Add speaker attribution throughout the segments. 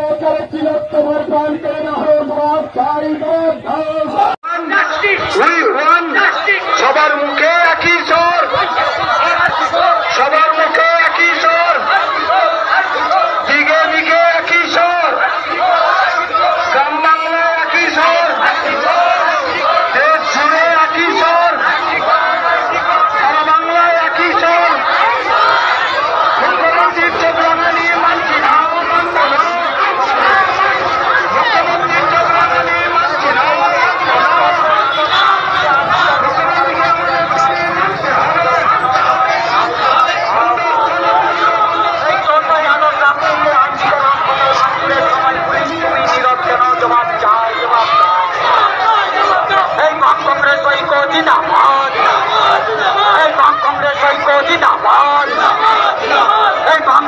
Speaker 1: অত্যাচারে তিলোত্তমার প্রাণ কেড়ে নেওয়ার জবাব চাই।
Speaker 2: সবার মুখে একই স্বর, সবার মুখে একই স্বর, দিকে দিকে একই স্বর, গ্রাম বাংলায় একই স্বর, দেশ জুড়ে একই স্বর, সারা বাংলায় একই স্বর। মুখ্যমন্ত্রীর চোখ রাঙা নিয়ে মানছি না, মুখ্যমন্ত্রীর চোখ রাঙা নিয়ে মানছি না।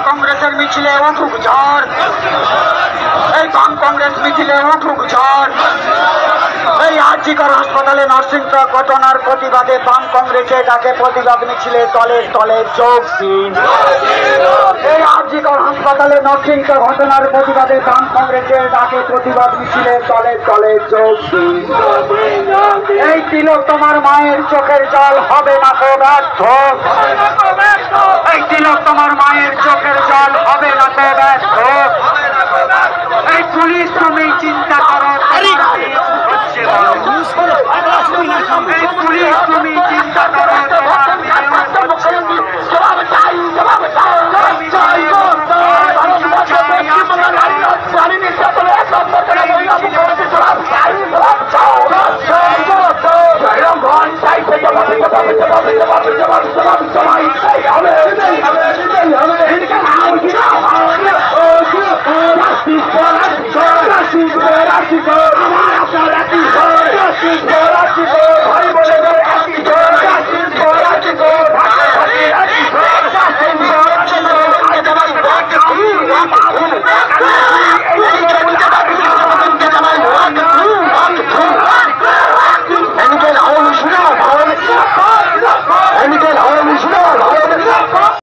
Speaker 2: কংগ্রেসের মিছিলে উঠুক ঝড়, এই বাম কংগ্রেস মিছিলে উঠুক ঝড়। এই আরজিকর হাসপাতালে নার্সিং ঘটনার প্রতিবাদে বাম কংগ্রেসের ডাকে প্রতিবাদ মিছিলে তলে তলে যোগ দিন। এই আরজিকর হাসপাতালে নার্সিং ঘটনার প্রতিবাদে বাম কংগ্রেসের ডাকে প্রতিবাদ মিছিলে তলে তলে যোগ দিন। এই তিলোত্তমার মায়ের চোখের জল হবে না তো ব্যর্থ, এই তিলোত্তমার মায়ের চোখের জল হবে না তো ব্যর্থ।